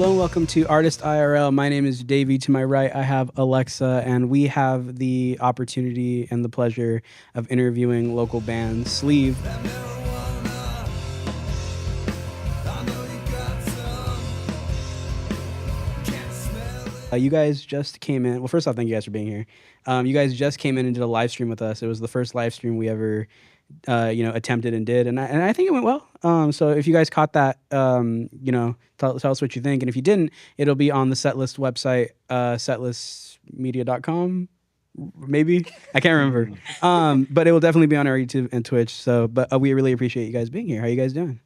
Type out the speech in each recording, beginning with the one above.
Hello and welcome to Artist IRL. My name is Davey. To my right, I have Alexa, and we have the opportunity and the pleasure of interviewing local band Sleeve. You guys just came in. Well, first off, thank you guys for being here. You guys just came in and did a live stream with us. It was the first live stream we ever attempted and did, and I think it went well. So if you guys caught that, tell us what you think, and if you didn't, it'll be on the Setlist website, setlistmedia.com, maybe, I can't remember. But it will definitely be on our YouTube and Twitch. So, but we really appreciate you guys being here. How are you guys doing?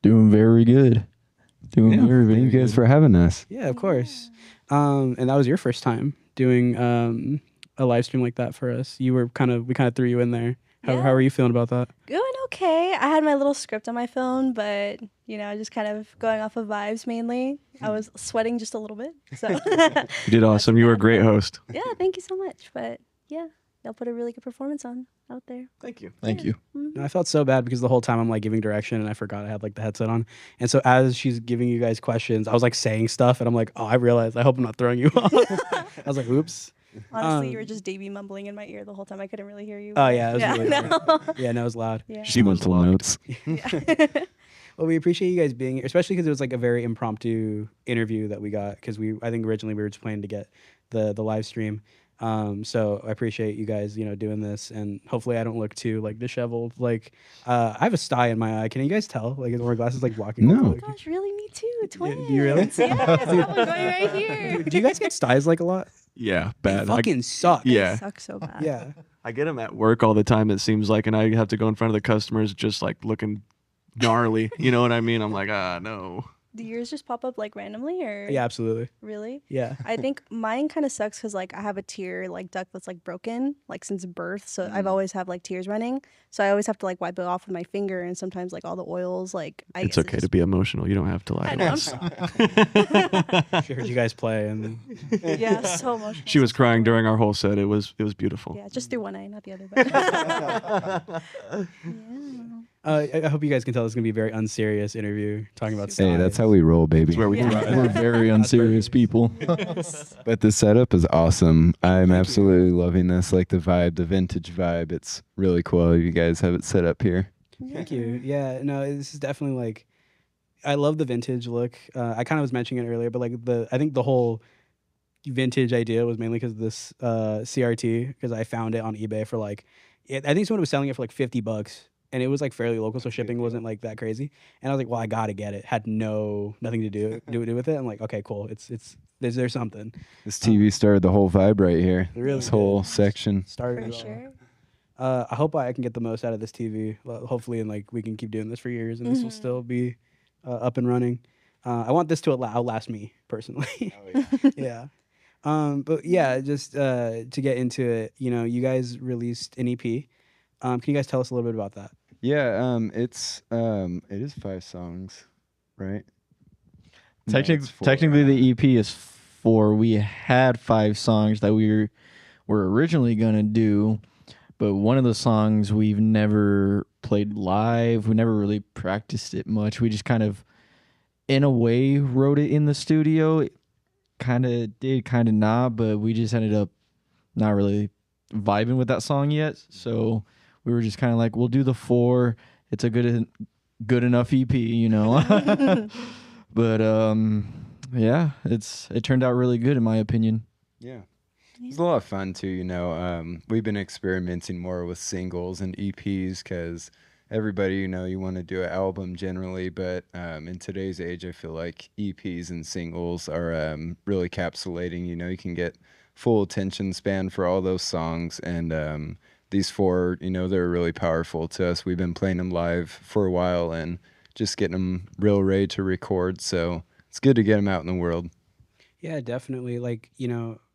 Doing very good. Very good. Thank you guys for having us. Yeah, of course. And that was your first time doing a live stream like that for us. We kind of threw you in there. How are you feeling about that? Going okay. I had my little script on my phone, but just kind of going off of vibes mainly. I was sweating just a little bit. So You did awesome. You were a great host. Yeah, thank you so much. But yeah, y'all put a really good performance on out there. Thank you. Thank you. Mm-hmm. I felt so bad because the whole time I'm like giving direction and I forgot I had like the headset on. And so as she's giving you guys questions, I was like saying stuff and I'm like, oh, I realized, I hope I'm not throwing you off. I was like, oops. Honestly, you were just Davey mumbling in my ear the whole time. I couldn't really hear you. Oh, yeah. It was really no. loud. Yeah, no, it was loud. Yeah. She mental notes. Yeah. Well, we appreciate you guys being here, especially because it was like a very impromptu interview that we got because I think originally we were just planning to get the live stream. So I appreciate you guys, doing this, and hopefully I don't look too like disheveled. Like, I have a sty in my eye. Can you guys tell? Like, my glasses like walking. No. Oh Like, my gosh, really? Me too. Twins. Do you really? Yes, I have one going right here. do you guys get styes like a lot? Yeah, They bad. fucking suck. Yeah. They suck so bad. Yeah. I get them at work all the time, it seems like, and I have to go in front of the customers just like looking gnarly. You know what I mean? I'm like, no. Do yours just pop up like randomly or? Yeah, absolutely. Really? Yeah. I think mine kind of sucks because like I have a tear like duct that's like broken like since birth, so I've always have like tears running, so I always have to like wipe it off with my finger, and sometimes like all the oils like I It's guess okay to be emotional. You don't have to lie. I know, I'm sorry. She heard you guys play, and Yeah, so emotional. She was crying during our whole set. It was beautiful. Yeah, just through one eye, not the other. But yeah. I hope you guys can tell this is gonna be a very unserious interview talking about Hey, styes. that's how we roll, baby. That's where we Yeah. thrive. We're very unserious people. But the setup is awesome. I'm absolutely loving this. Like the vibe, the vintage vibe. It's really cool. You guys have it set up here. Thank you. Yeah, no, this is definitely like, I love the vintage look. I kind of was mentioning it earlier, but like I think the whole vintage idea was mainly because of this CRT, because I found it on eBay for like, I think someone was selling it for like $50, and it was like fairly local, so shipping wasn't like that crazy. And I was like, well, I gotta get it. Had nothing to do with it. I'm like, okay, cool. There's something. This TV started the whole vibe right here. It really This whole did. section. Started For it all. sure. I hope I can get the most out of this TV. Hopefully, and like we can keep doing this for years, and this will still be up and running. I want this to outlast me personally. Yeah. But yeah, just to get into it, you guys released an EP. Can you guys tell us a little bit about that? Yeah, it is 5 songs, right? No, it's 4. Technically, the EP is 4. We had 5 songs that we were originally gonna do, but one of the songs we've never played live. We never really practiced it much. We just kind of, in a way, wrote it in the studio. Kind of did, kind of not, but we just ended up not really vibing with that song yet. So we were just kind of like, we'll do the 4. It's a good enough EP, But yeah, it turned out really good in my opinion. Yeah. It's a lot of fun too, we've been experimenting more with singles and EPs because everybody, you want to do an album generally, but in today's age, I feel like EPs and singles are really capsulating, you can get full attention span for all those songs, and these 4, they're really powerful to us. We've been playing them live for a while and just getting them real ready to record, so it's good to get them out in the world. Yeah, definitely. Like,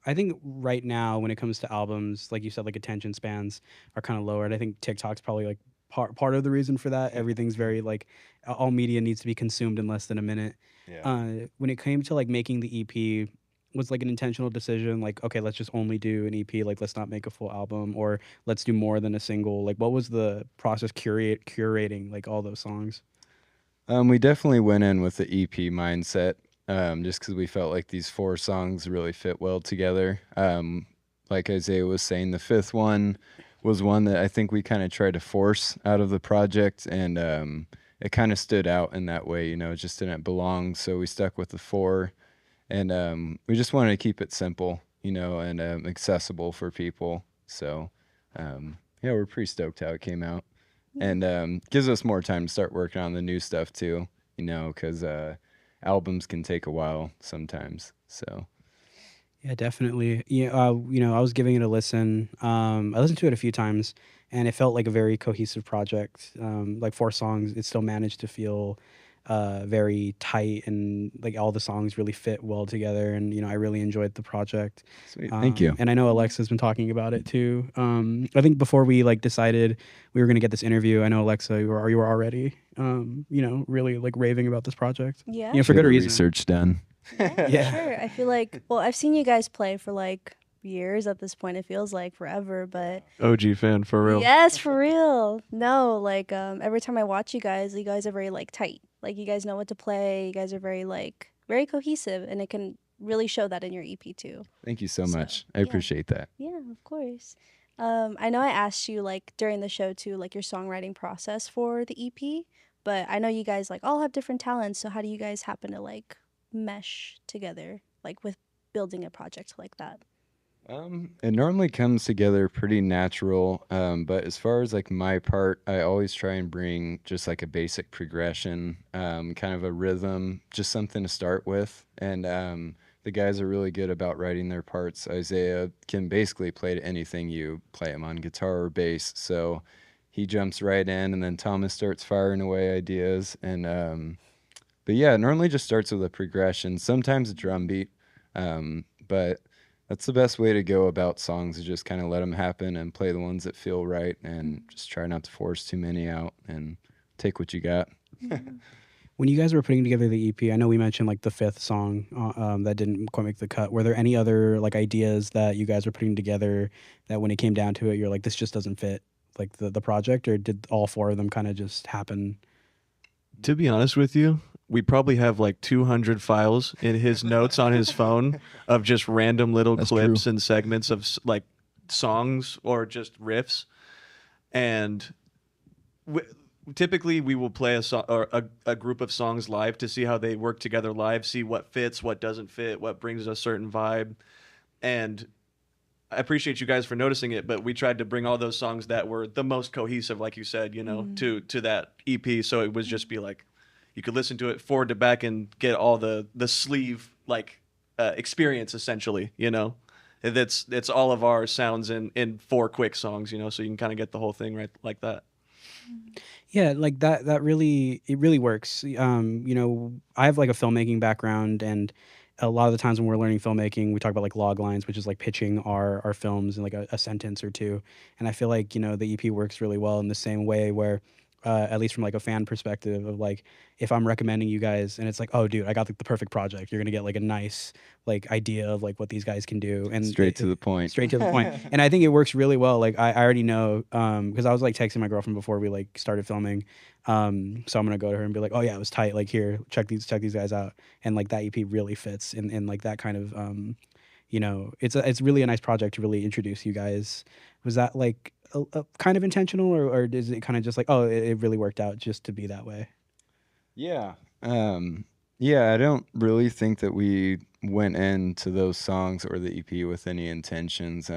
I think right now when it comes to albums, like you said, like attention spans are kind of lowered. I think TikTok's probably like part of the reason for that. Everything's very like, all media needs to be consumed in less than a minute. Yeah. When it came to like making the EP, was like an intentional decision, like, okay, let's just only do an EP, like let's not make a full album, or let's do more than a single? Like, what was the process curating like all those songs? We definitely went in with the EP mindset. just because we felt like these 4 songs really fit well together. Like Isaiah was saying, the 5th one was one that I think we kind of tried to force out of the project, and it kind of stood out in that way. You know, it just didn't belong, so we stuck with the 4, and we just wanted to keep it simple, you know, and accessible for people. So yeah, we're pretty stoked how it came out, and gives us more time to start working on the new stuff too, you know, because albums can take a while sometimes. So Yeah, definitely. Yeah, you know, I was giving it a listen. I listened to it a few times, and it felt like a very cohesive project. Like 4 songs, it still managed to feel very tight, and like all the songs really fit well together. And you know, I really enjoyed the project. sweet, thank you. And I know Alexa's been talking about it too. I think before we like decided we were gonna get this interview, I know Alexa, you were already, you know, really like raving about this project. Yeah. You know, for Get good the reason. research done. Yeah, Yeah. sure. I feel like, well, I've seen you guys play for like years at this point. It feels like forever, but OG fan for real. yes, for real. No, like every time I watch you guys are very like tight. Like you guys know what to play. You guys are very like very cohesive, and it can really show that in your EP too. Thank you so So, much. I yeah. appreciate that. Yeah, of course. I know I asked you like during the show too, like your songwriting process for the EP, but I know you guys like all have different talents. So how do you guys happen to like mesh together, like with building a project like that? It normally comes together pretty natural, but as far as like my part, I always try and bring just like a basic progression, kind of a rhythm, just something to start with. And the guys are really good about writing their parts. Isaiah can basically play to anything you play him on, guitar or bass. So he jumps right in, and then Thomas starts firing away ideas. And but yeah, it normally just starts with a progression, sometimes a drum beat, but that's the best way to go about songs, is just kind of let them happen and play the ones that feel right, and just try not to force too many out and take what you got. When you guys were putting together the EP, I know we mentioned like the 5th song that didn't quite make the cut. Were there any other like ideas that you guys were putting together that when it came down to it, you're like, this just doesn't fit like the project, or did all 4 of them kind of just happen? To be honest with you, we probably have like 200 files in his notes on his phone of just random little That's clips true. and segments of like songs or just riffs. And typically we will play a song or a group of songs live to see how they work together live, see what fits, what doesn't fit, what brings a certain vibe. And I appreciate you guys for noticing it, but we tried to bring all those songs that were the most cohesive, like you said, you know, to that EP. So it was just be like, you could listen to it forward to back and get all the sleeve like experience essentially, you know. It's all of our sounds in 4 quick songs, you know, so you can kind of get the whole thing right like that. Yeah, like that really, it really works. You know, I have like a filmmaking background, and a lot of the times when we're learning filmmaking, we talk about like log lines, which is like pitching our films in like a sentence or two. And I feel like, you know, the EP works really well in the same way, where at least from like a fan perspective of like, if I'm recommending you guys and it's like, oh dude, I got like the perfect project, you're gonna get like a nice like idea of like what these guys can do, and Straight to the point. straight to the point. And I think it works really well. Like I already know, because I was like texting my girlfriend before we like started filming, so I'm gonna go to her and be like, oh yeah, it was tight, like here, check these guys out. And like that EP really fits in like that kind of you know, it's really a nice project to really introduce you guys. Was that like a kind of intentional, or is it kind of just like, oh, it really worked out just to be that way? Yeah. Yeah, I don't really think that we went into those songs or the EP with any intentions.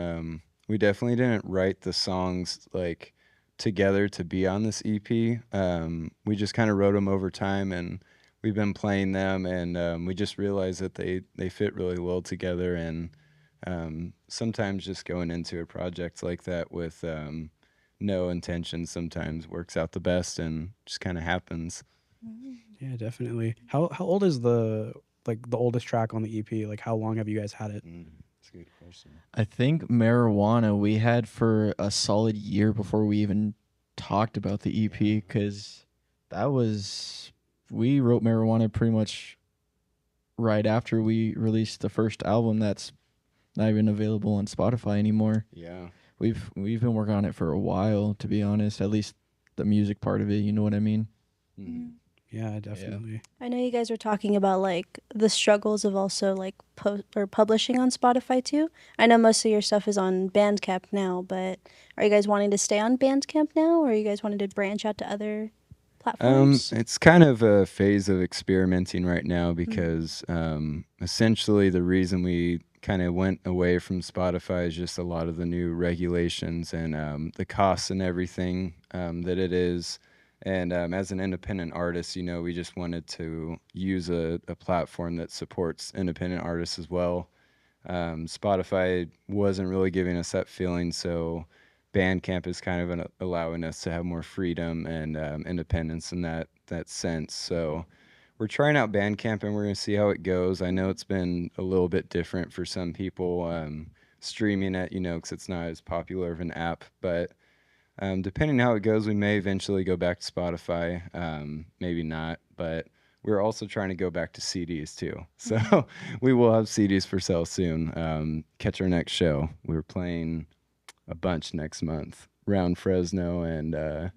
We definitely didn't write the songs like together to be on this EP. We just kind of wrote them over time, and we've been playing them, and we just realized that they fit really well together. And sometimes just going into a project like that with no intention sometimes works out the best and just kind of happens. Yeah, definitely. How old is the oldest track on the EP? Like how long have you guys had it? That's a good question. I think Marijuana we had for a solid year before we even talked about the EP, because we wrote Marijuana pretty much right after we released the first album that's not even available on Spotify anymore. Yeah. We've been working on it for a while, to be honest, at least the music part of it, you know what I mean? Yeah, definitely. I know you guys were talking about like the struggles of also like publishing on Spotify too. I know most of your stuff is on Bandcamp now, but are you guys wanting to stay on Bandcamp now, or are you guys wanting to branch out to other platforms? It's kind of a phase of experimenting right now because essentially the reason we kind of went away from Spotify is just a lot of the new regulations and the costs and everything that it is. And as an independent artist, you know, we just wanted to use a platform that supports independent artists as well. Spotify wasn't really giving us that feeling, so Bandcamp is kind of allowing us to have more freedom and independence in that sense. So we're trying out Bandcamp and we're going to see how it goes. I know it's been a little bit different for some people streaming it, you know, because it's not as popular of an app. But depending how it goes, we may eventually go back to Spotify. Maybe not, but we're also trying to go back to CDs too. So we will have CDs for sale soon. Catch our next show. We're playing a bunch next month around Fresno and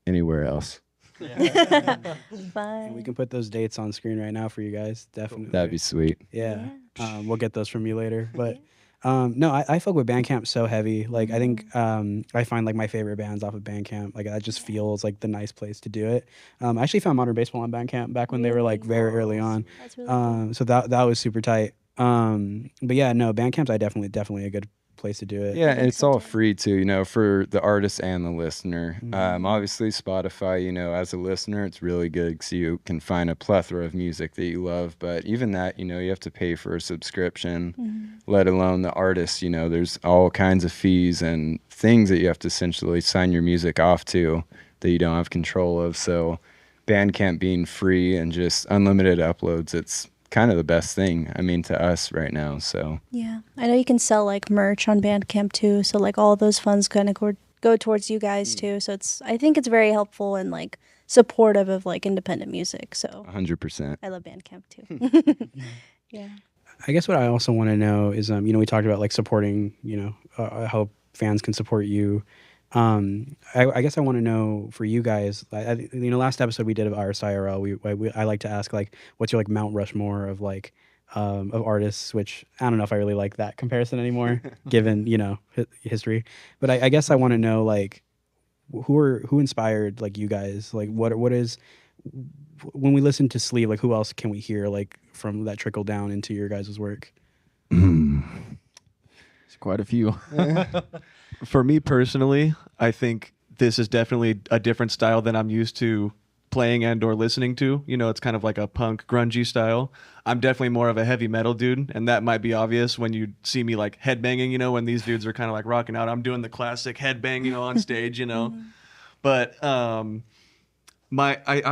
anywhere else. And we can put those dates on screen right now for you guys. Definitely. That'd be sweet. Yeah. We'll get those from you later. But no, I fuck with Bandcamp so heavy. Like I think I find like my favorite bands off of Bandcamp. Like that just feels like the nice place to do it. I actually found Modern Baseball on Bandcamp back when they were like very early on. That's really cool. So that was super tight. But yeah, no, Bandcamp's definitely a good place to do it. Yeah, and it's all free too, you know, for the artist and the listener. Obviously, Spotify, you know, as a listener, it's really good because you can find a plethora of music that you love. But even that, you know, you have to pay for a subscription, let alone the artist. You know, there's all kinds of fees and things that you have to essentially sign your music off to that you don't have control of. So Bandcamp being free and just unlimited uploads, it's kind of the best thing, I mean, to us right now. So Yeah, I know you can sell like merch on Bandcamp too, so like all those funds kind of go towards you guys too. So I think it's very helpful and like supportive of like independent music. So 100%. I love Bandcamp too. Yeah. I guess what I also want to know is, you know, we talked about like supporting, you know, how fans can support you. I guess I want to know for you guys, you know, last episode we did of Artist IRL, I like to ask like, what's your like Mount Rushmore of like, of artists, which I don't know if I really like that comparison anymore, given, you know, history. But I guess I want to know like, who inspired like you guys? Like what is, when we listen to Sleeve, like who else can we hear like from that trickle down into your guys' work? It's quite a few. For me personally, I think this is definitely a different style than I'm used to playing and or listening to. You know, it's kind of like a punk grungy style. I'm definitely more of a heavy metal dude, and that might be obvious when you see me like headbanging, you know, when these dudes are kind of like rocking out. I'm doing the classic headbang, you know, on stage, you know. But I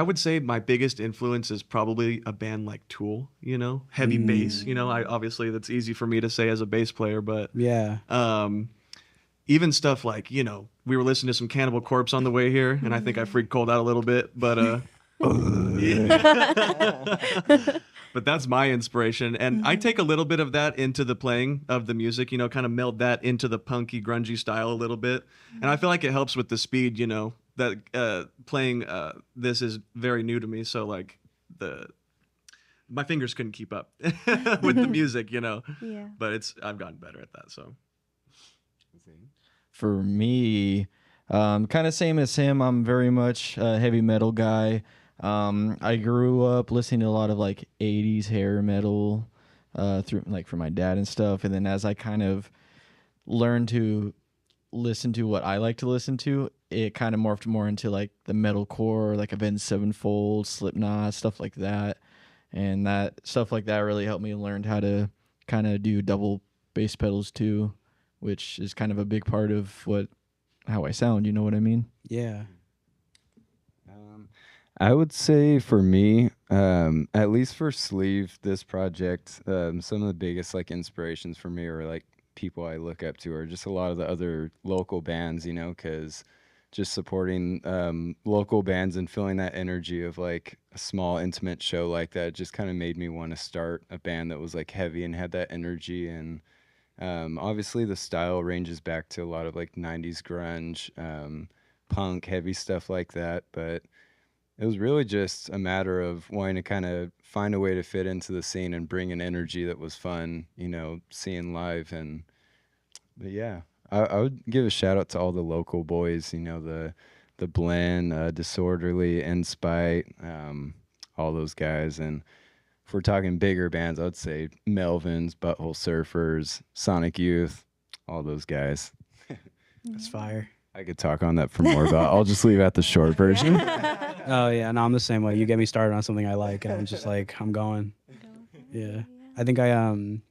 would say my biggest influence is probably a band like Tool, you know, heavy bass, you know. I obviously that's easy for me to say as a bass player, but Yeah. even stuff like, you know, we were listening to some Cannibal Corpse on the way here, and I think I freaked Cold out a little bit, but but that's my inspiration, and I take a little bit of that into the playing of the music, you know, kind of meld that into the punky, grungy style a little bit, and I feel like it helps with the speed, you know, that playing this is very new to me, so like my fingers couldn't keep up with the music, you know. Yeah. But I've gotten better at that, so. For me, kind of same as him. I'm very much a heavy metal guy. I grew up listening to a lot of like 80s hair metal through like from my dad and stuff. And then as I kind of learned to listen to what I like to listen to, it kind of morphed more into like the metalcore, like Avenged Sevenfold, Slipknot, stuff like that. And that stuff like that really helped me learn how to kind of do double bass pedals too, which is kind of a big part of how I sound, you know what I mean? Yeah. I would say for me, at least for Sleeve, this project, some of the biggest like inspirations for me are like people I look up to, or just a lot of the other local bands, you know, because just supporting local bands and feeling that energy of like a small intimate show like that just kind of made me want to start a band that was like heavy and had that energy. And obviously the style ranges back to a lot of like 90s grunge, punk, heavy stuff like that, but It was really just a matter of wanting to kind of find a way to fit into the scene and bring an energy that was fun, seeing live. But yeah, I would give a shout out to all the local boys, the Blend, Disorderly, Inspite, all those guys. And if we're talking bigger bands, I would say Melvins, Butthole Surfers, Sonic Youth, all those guys. That's fire. I could talk on that for more, but I'll just leave out the short version. Oh yeah, no, I'm the same way. You get me started on something I like, and I'm just like, I'm going. Yeah, I think I don't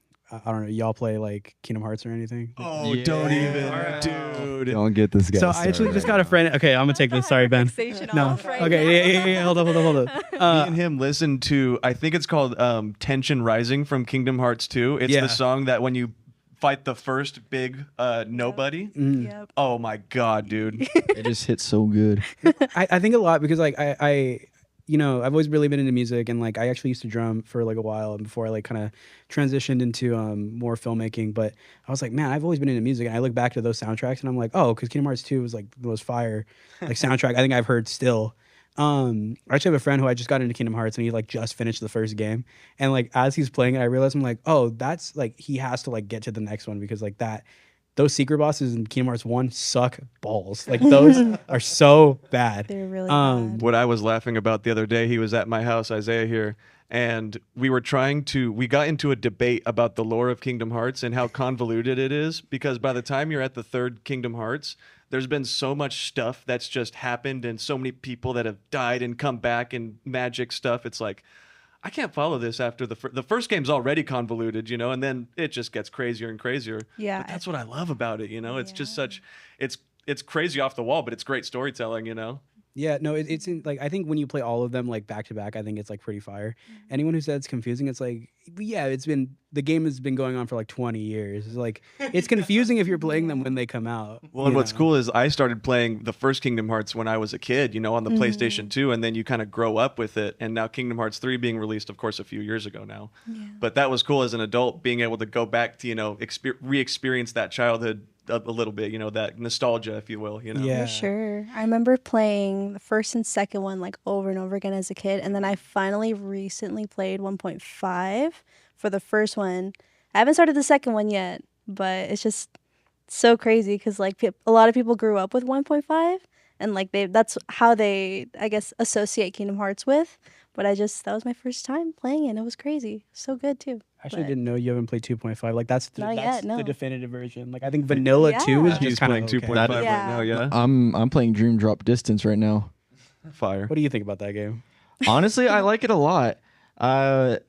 know. Y'all play like Kingdom Hearts or anything? Oh, Yeah. don't even, dude. Don't get this guy. So I actually just got a friend. Okay, I'm gonna take this. Sorry, Ben. No. Okay, yeah. Hold up. Me and him listened to, I think it's called Tension Rising from Kingdom Hearts 2. It's Yeah. the song that when you fight the first big nobody. Yep. Oh my God, dude. It just hits so good. I think a lot because like I I've always really been into music, and like I actually used to drum for like a while before I like kind of transitioned into more filmmaking. But I was like, man, I've always been into music, and I look back to those soundtracks and I'm like, oh, because Kingdom Hearts 2 was like the most fire like soundtrack I think I've heard still. I actually have a friend who I just got into Kingdom Hearts, and he like just finished the first game, and like as he's playing it, I realized I'm like, oh, that's like he has to like get to the next one because like those secret bosses in Kingdom Hearts 1 suck balls. Like those are so bad. They're really bad. What I was laughing about the other day, he was at my house, Isaiah here, and we got into a debate about the lore of Kingdom Hearts and how convoluted it is, because by the time you're at the third Kingdom Hearts, there's been so much stuff that's just happened and so many people that have died and come back and magic stuff. It's like, I can't follow this after the first game's already convoluted, and then it just gets crazier and crazier. Yeah. But that's what I love about it, It's just it's crazy off the wall, but it's great storytelling, Yeah, no, it's like I think when you play all of them like back to back, I think it's like pretty fire. Anyone who said it's confusing, it's like, yeah, the game has been going on for like 20 years. It's like it's confusing if you're playing them when they come out. Well, and what's cool is I started playing the first Kingdom Hearts when I was a kid, on the PlayStation 2, and then you kind of grow up with it. And now Kingdom Hearts 3 being released, of course, a few years ago now. Yeah. But that was cool as an adult, being able to go back to, re-experience that childhood a little bit, that nostalgia, if you will, Yeah. For sure. I remember playing the first and second one like over and over again as a kid, and then I finally recently played 1.5 for the first one. I haven't started the second one yet, but it's just so crazy because like a lot of people grew up with 1.5, and like that's how they, I guess, associate Kingdom Hearts with. But that was my first time playing it, and it was crazy. So good too. I actually But- didn't know you haven't played 2.5. Like that's Not that's yet, no. the definitive version. Like I think Vanilla 2 is Yeah. just He's kind playing of 2.5 okay. right now, yeah. I'm playing Dream Drop Distance right now. Fire. What do you think about that game? Honestly, I like it a lot.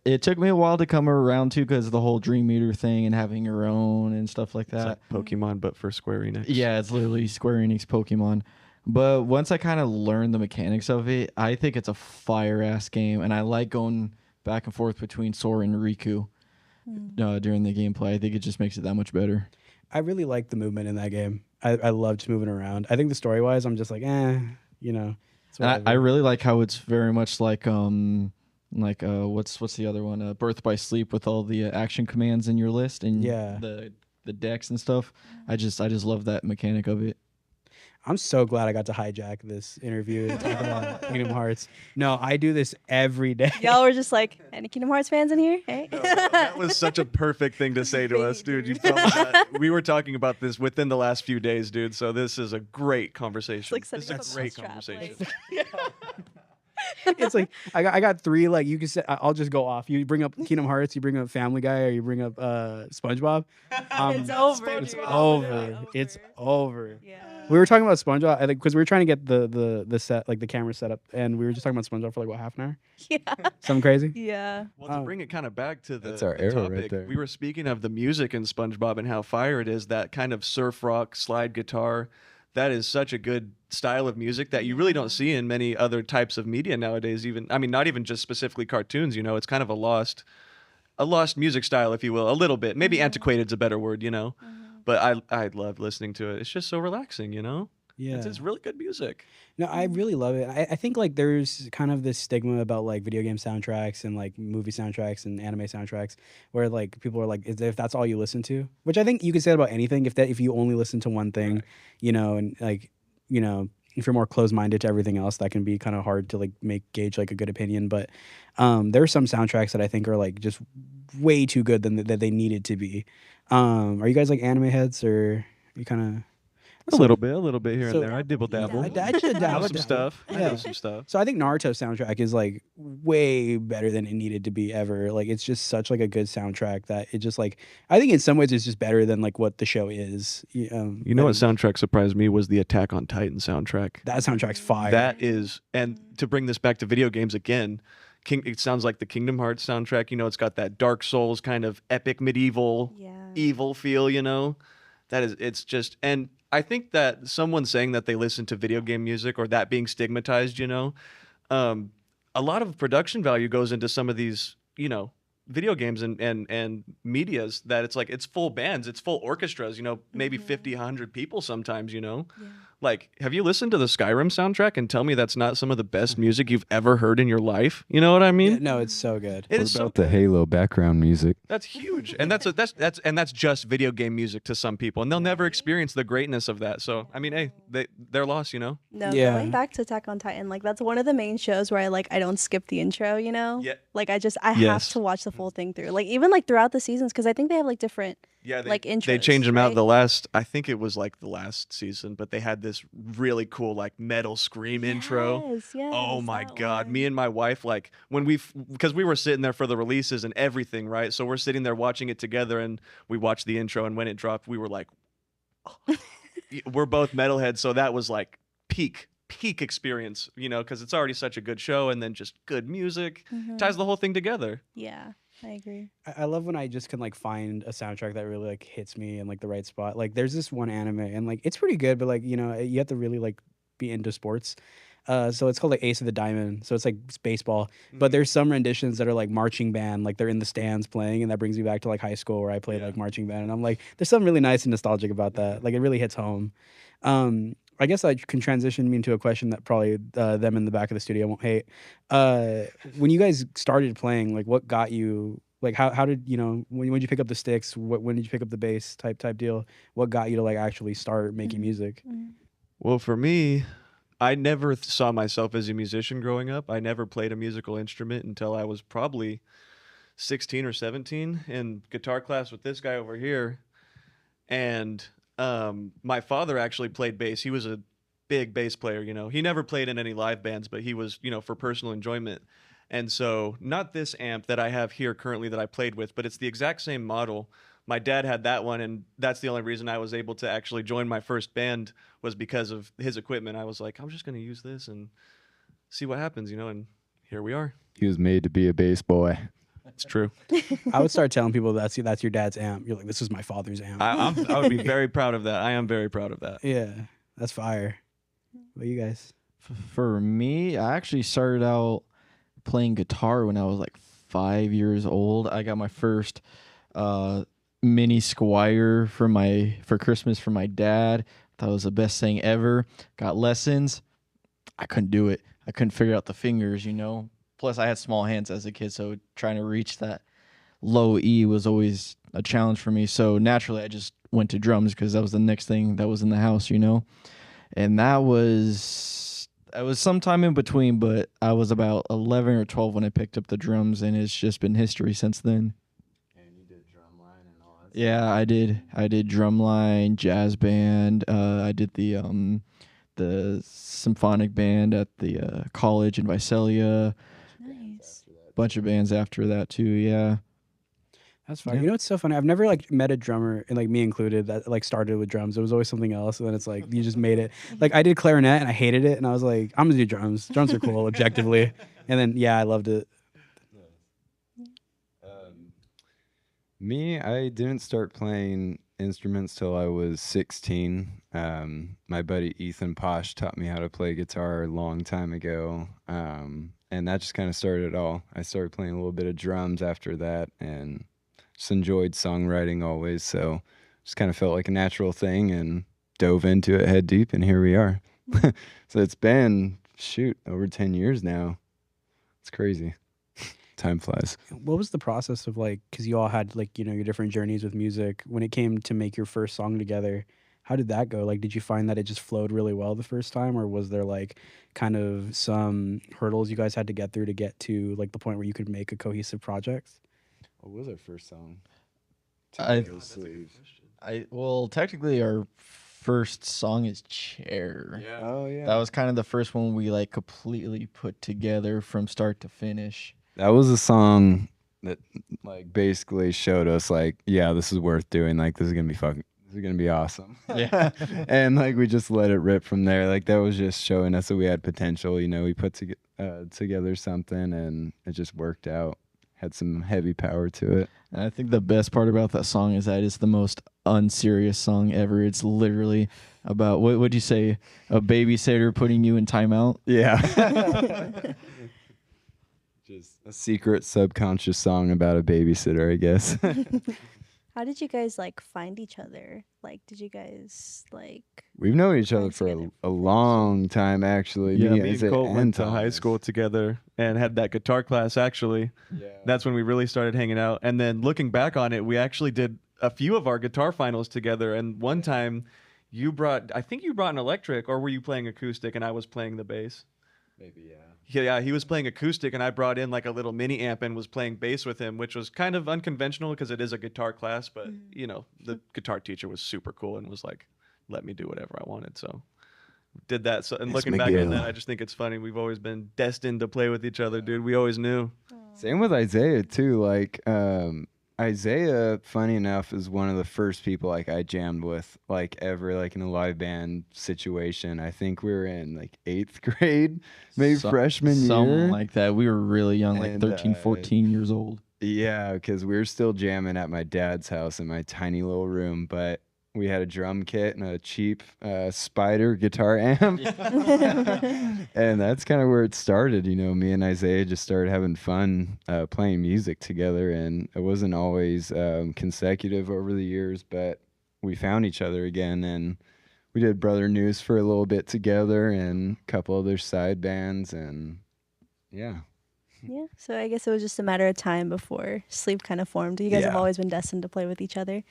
It took me a while to come around to because the whole Dream Meter thing and having your own and stuff like It's that. like Pokemon, but for Square Enix. Yeah, it's literally Square Enix Pokemon. But once I kind of learned the mechanics of it, I think it's a fire ass game, and I like going back and forth between Sora and Riku during the gameplay. I think it just makes it that much better. I really like the movement in that game. I love just moving around. I think the story wise, I'm just like, it's And whatever. I really like how it's very much like what's the other one? Birth by Sleep with all the action commands in your list and Yeah. the decks and stuff. I just love that mechanic of it. I'm so glad I got to hijack this interview and talk about Kingdom Hearts. No, I do this every day. Y'all were just like, any Kingdom Hearts fans in here? Hey. That was such a perfect thing to say to us, dude. You felt that. We were talking about this within the last few days, dude. So this is a great conversation. It's like This is setting a up a great trap, conversation. It's like I got three. Like you can say, I'll just go off. You bring up Kingdom Hearts, you bring up Family Guy, or you bring up SpongeBob. It's over. It's dude. over. It's over. Yeah. We were talking about SpongeBob, I think, because we were trying to get the set, like the camera set up, and we were just talking about SpongeBob for like what, half an hour? Yeah. Something crazy. Yeah. Well, to bring it kind of back to That's our the arrow topic, right there. we were speaking of the music in SpongeBob and how fire it is. That kind of surf rock, slide guitar, that is such a good style of music that you really don't see in many other types of media nowadays. Even, I mean, not even just specifically cartoons. It's kind of a lost music style, if you will, a little bit. Maybe antiquated's a better word, But I love listening to it. It's just so relaxing, Yeah. It's really good music. No, I really love it. I think like there's kind of this stigma about like video game soundtracks and like movie soundtracks and anime soundtracks where like people are like, if that's all you listen to, which I think you can say about anything, if you only listen to one thing, and like, if you're more closed-minded to everything else, that can be kind of hard to like gauge like a good opinion. But there are some soundtracks that I think are like just way too good than that they needed to be. Are you guys like anime heads, or you kind of A little bit here so- and there. I dibble dabble. I should I know dabble some dabble. stuff. I Yeah. know some stuff. So I think Naruto's soundtrack is like way better than it needed to be ever. Like it's just such like a good soundtrack that it just like I think in some ways it's just better than like what the show is. You know what soundtrack surprised me was the Attack on Titan soundtrack. That soundtrack's fire. That is, and to bring this back to video games again, it sounds like the Kingdom Hearts soundtrack. You know, it's got that Dark Souls kind of epic medieval Yeah. evil feel. You know, it's just, and I think that someone saying that they listen to video game music or that being stigmatized, you know, a lot of production value goes into some of these, you know, video games and medias that it's like it's full bands, it's full orchestras, you know, maybe 50, 100 people sometimes, you know. Yeah. Like, have you listened to the Skyrim soundtrack and tell me that's not some of the best music you've ever heard in your life? You know what I mean? Yeah, no, it's so good. It What is so about the Halo background music? That's huge, and that's just video game music to some people, and they'll never experience the greatness of that. So, I mean, hey, they're lost, you know. No, Yeah. going back to Attack on Titan, like that's one of the main shows where I don't skip the intro, you know? Yeah. Like I have Yes. to watch the full thing through. Like even like throughout the seasons, because I think they have like different Yeah, like they intros, changed them out right? the last. I think it was like the last season, but they had this really cool like metal scream intro. Yes, Oh my that god, one. me and my wife, like when because we were sitting there for the releases and everything, right? So we're sitting there watching it together, and we watched the intro, and when it dropped, we were like, we're both metalheads, so that was like peak experience, you know, because it's already such a good show, and then just good music Mhm. ties the whole thing together. Yeah, I agree. I love when I just can like find a soundtrack that really like hits me in like the right spot. Like there's this one anime and like it's pretty good, but like you know you have to really like be into sports. So it's called like Ace of the Diamond. So it's like it's baseball, but there's some renditions that are like marching band, like they're in the stands playing, and that brings me back to like high school where I played Yeah. like marching band, and I'm like, there's something really nice and nostalgic about that. Like it really hits home. I guess I can transition me into a question that probably them in the back of the studio won't hate. When you guys started playing, like what got you? Like how did you know when did you pick up the sticks? When did you pick up the bass type deal? What got you to like actually start making music? Well, for me, I never saw myself as a musician growing up. I never played a musical instrument until I was probably 16 or 17 in guitar class with this guy over here. And my father actually played bass. He was a big bass player, you know. He never played in any live bands, but he was, you know, for personal enjoyment. And so, not this amp that I have here currently that I played with, but it's the exact same model. My dad had that one, and that's the only reason I was able to actually join my first band was because of his equipment. I was like, I'm just going to use this and see what happens, you know, and here we are. He was made to be a bass boy. It's true. I would start telling people that's your dad's amp. You're like, this is my father's amp. I would be very proud of that. I am very proud of that. Yeah, that's fire. What you guys? For me, I actually started out playing guitar when I was like 5 years old. I got my first mini Squire for Christmas from my dad. Thought it was the best thing ever. Got lessons. I couldn't do it. I couldn't figure out the fingers, you know. Plus, I had small hands as a kid, so trying to reach that low E was always a challenge for me. So naturally, I just went to drums because that was the next thing that was in the house, you know. And I was sometime in between, but I was about 11 or 12 when I picked up the drums, and it's just been history since then. And you did drumline and all that. Yeah, I did drumline, jazz band. I did the symphonic band at the college in Visalia. Nice. Bunch of bands after that too. Yeah. That's fine. Yeah. You know what's so funny? I've never like met a drummer, and like me included, that like started with drums. It was always something else, and then it's like you just made it. Like I did clarinet, and I hated it, and I was like, I'm gonna do drums. Drums are cool, objectively. And then yeah, I loved it. Me, I didn't start playing instruments till I was 16. My buddy Ethan Posh taught me how to play guitar a long time ago, and that just kind of started it all. I started playing a little bit of drums after that, and just enjoyed songwriting always, so just kind of felt like a natural thing and dove into it head deep, and here we are. So it's been, over 10 years now. It's crazy. Time flies. What was the process of like, because you all had like, you know, your different journeys with music. When it came to make your first song together, how did that go? Like, did you find that it just flowed really well the first time, or was there like kind of some hurdles you guys had to get through to get to like the point where you could make a cohesive project? What was our first song? I- Sleeves. Well, technically our first song is Chair. Yeah. Oh yeah. That was kind of the first one we like completely put together from start to finish. That was a song that like basically showed us like, yeah, this is worth doing. Like this is gonna be awesome. Yeah. And like we just let it rip from there. Like that was just showing us that we had potential. You know, we put together something and it just worked out. Had some heavy power to it. And I think the best part about that song is that it's the most unserious song ever. It's literally about what would you say, a babysitter putting you in timeout? Yeah. Just a secret subconscious song about a babysitter, I guess. How did you guys like find each other? Like, did you guys like? We've known each other Friends for together a for long time, actually. Yeah, me Isaiah, and Colt went to high Thomas. school together and had that guitar class, actually. Yeah. That's when we really started hanging out. And then looking back on it, we actually did a few of our guitar finals together. And one time I think you brought an electric, or were you playing acoustic and I was playing the bass? Maybe, yeah. Yeah, he was playing acoustic and I brought in like a little mini amp and was playing bass with him, which was kind of unconventional because it is a guitar class. But, you know, the guitar teacher was super cool and was like, let me do whatever I wanted. So did that. So, and It's looking back on McGill. that, I just think it's funny. We've always been destined to play with each other, dude. We always knew. Same with Isaiah, too. Like, Isaiah, funny enough, is one of the first people like I jammed with like ever, like in a live band situation. I think we were in like 8th grade, maybe freshman Something year. like that. We were really young, like And, 13, 14 years old. Yeah, because we were still jamming at my dad's house in my tiny little room, but we had a drum kit and a cheap Spider guitar amp. And that's kind of where it started. You know, me and Isaiah just started having fun playing music together, and it wasn't always consecutive over the years, but we found each other again, and we did Brother News for a little bit together and a couple other side bands, and yeah. Yeah. So I guess it was just a matter of time before Sleep kind of formed. You guys have Yeah. always been destined to play with each other.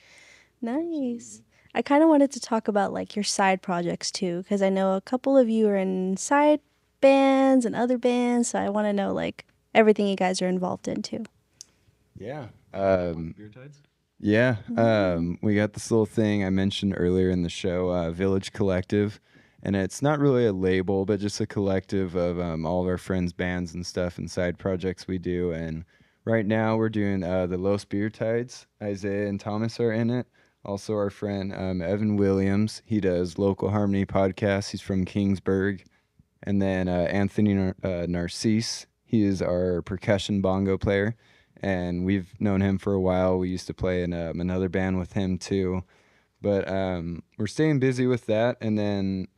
Nice. I kind of wanted to talk about like your side projects too, because I know a couple of you are in side bands and other bands. So I want to know like everything you guys are involved in too. Yeah. Beertides? Yeah, we got this little thing I mentioned earlier in the show, Village Collective, and it's not really a label, but just a collective of all of our friends' bands and stuff and side projects we do. And right now we're doing the Los Beertides. Isaiah and Thomas are in it. Also our friend Evan Williams, he does Local Harmony podcasts. He's from Kingsburg. And then Anthony Narcisse, he is our percussion bongo player. And we've known him for a while. We used to play in another band with him too. But we're staying busy with that. And then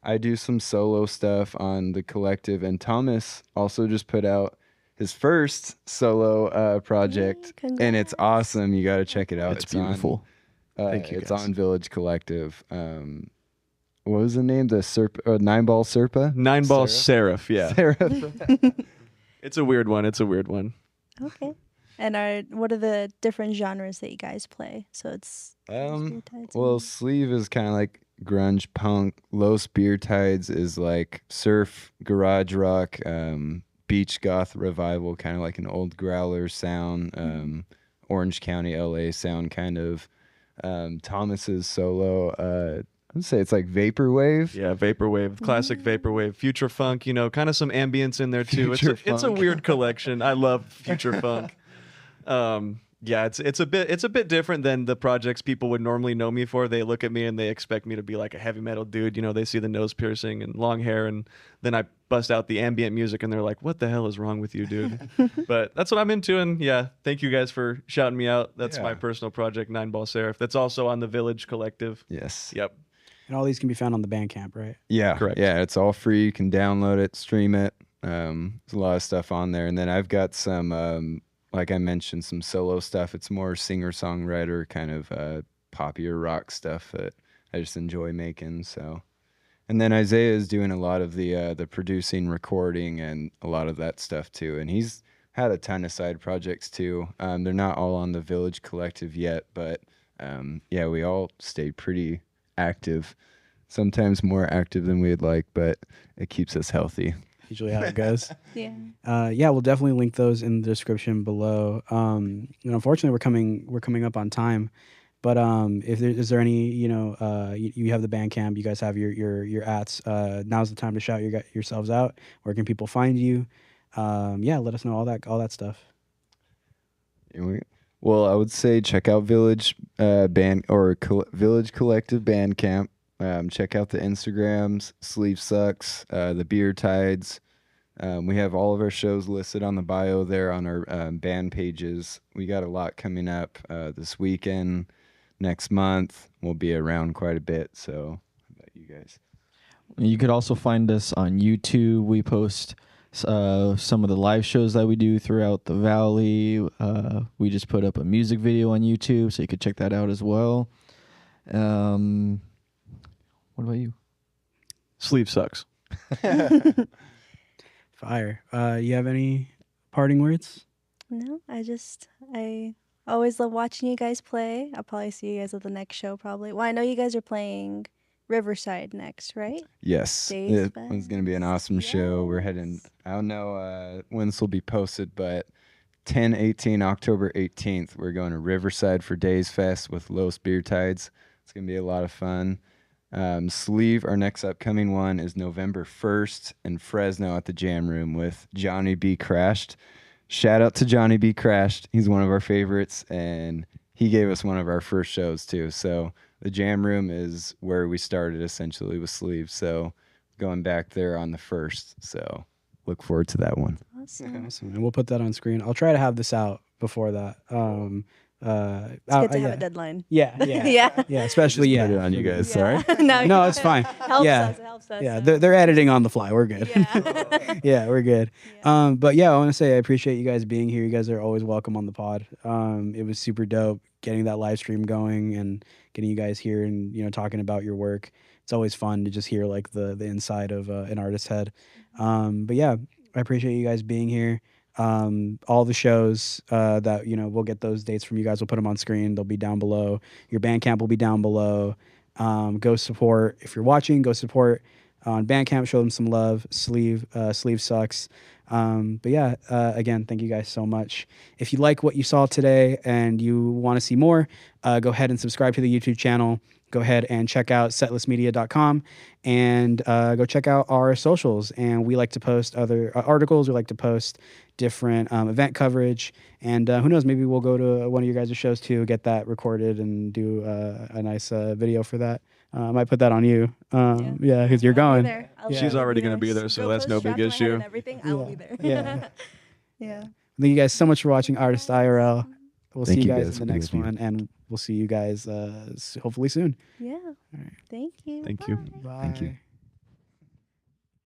I do some solo stuff on the collective. And Thomas also just put out his first solo project. Yay, And it's congrats. awesome. You got to check it out. It's beautiful. Thank you, It's guys. on Village Collective. What was the name? The Nine Ball Serpa? Nine Ball Seraph, yeah. Seraph. It's a weird one. It's a weird one. Okay. And what are the different genres that you guys play? So it's Beertides Well, and- Sleeve is kind of like grunge punk. Los Beertides is like surf, garage rock, beach goth revival, kind of like an old growler sound, Orange County, LA sound, kind of. Thomas's solo, I'd say it's like vaporwave. Yeah, vaporwave, classic vaporwave, future funk. You know, kind of some ambience in there too. Future It's a funk. weird collection. I love future funk. Yeah, it's a bit different than the projects people would normally know me for. They look at me and they expect me to be like a heavy metal dude. You know, they see the nose piercing and long hair, and then I bust out the ambient music, and they're like, "What the hell is wrong with you, dude?" But that's what I'm into, and yeah, thank you guys for shouting me out. That's my Yeah. personal project, Nine Ball Seraph. That's also on the Village Collective. Yes. Yep. And all these can be found on the Bandcamp, right? Yeah. Correct. Yeah, it's all free. You can download it, stream it. There's a lot of stuff on there. And then I've got some, like I mentioned, some solo stuff. It's more singer-songwriter kind of poppier rock stuff that I just enjoy making. So, and then Isaiah is doing a lot of the producing, recording, and a lot of that stuff too. And he's had a ton of side projects too. They're not all on the Village Collective yet, but yeah, we all stayed pretty active. Sometimes more active than we'd like, but it keeps us healthy. Usually how it goes. Yeah. Yeah, we'll definitely link those in the description below. Unfortunately, we're coming up on time, but if is there any, you have the Bandcamp, you guys have your ats. Now's the time to shout yourselves out. Where can people find you? Yeah, let us know all that stuff. Well, I would say check out Village Village Collective Bandcamp. Check out the Instagrams, Sleeve Sucks, the Beertides. We have all of our shows listed on the bio there on our band pages. We got a lot coming up this weekend, next month. We'll be around quite a bit. So, how about you guys? You could also find us on YouTube. We post some of the live shows that we do throughout the valley. We just put up a music video on YouTube, so you could check that out as well. What about you? Sleeve sucks. Fire. You have any parting words? No, I always love watching you guys play. I'll probably see you guys at the next show probably. Well, I know you guys are playing Riverside next, right? Yes. Daze It's going to be an awesome show. We're heading, I don't know when this will be posted, but 10/18, October 18th, we're going to Riverside for Daze Fest with Los Beertides. It's going to be a lot of fun. Sleeve, our next upcoming one is November 1st in Fresno at the Jam Room with Johnny B. Crashed. Shout out to Johnny B. Crashed. He's one of our favorites, and he gave us one of our first shows too. So the Jam Room is where we started essentially with Sleeve. So going back there on the 1st. So look forward to that one. Awesome. Awesome. And we'll put that on screen. I'll try to have this out before that. It's good to have yeah. a deadline. Yeah. Yeah, especially Put it on you guys. Sorry. No, it's fine. Helps us. It helps us. Yeah, they're editing on the fly. We're good. Yeah. Yeah, we're good. Yeah. But yeah, I want to say I appreciate you guys being here. You guys are always welcome on the pod. It was super dope getting that live stream going and getting you guys here and talking about your work. It's always fun to just hear like the inside of an artist's head. But yeah, I appreciate you guys being here. All the shows that we'll get those dates from you guys. We'll put them on screen. They'll be down below. Your Bandcamp will be down below. Go support if you're watching. Go support on Bandcamp. Show them some love. Sleeve sucks. But yeah, again, thank you guys so much. If you like what you saw today and you want to see more, go ahead and subscribe to the YouTube channel. Go ahead and check out setlistmedia.com and go check out our socials. And we like to post other articles. We like to post different event coverage. And who knows, maybe we'll go to one of your guys' shows too, get that recorded and do a nice video for that. I might put that on you. Yeah, because you're I'll be going. there. She's already going to be there, so that's no big issue. And everything, I will be there. Yeah. Yeah. Thank you guys so much for watching Artist IRL. We'll Thank see you you guys guys. in the We next love you. one, and we'll see you guys hopefully soon. Yeah. right. Thank you. Thank you. Bye. Bye. Thank you.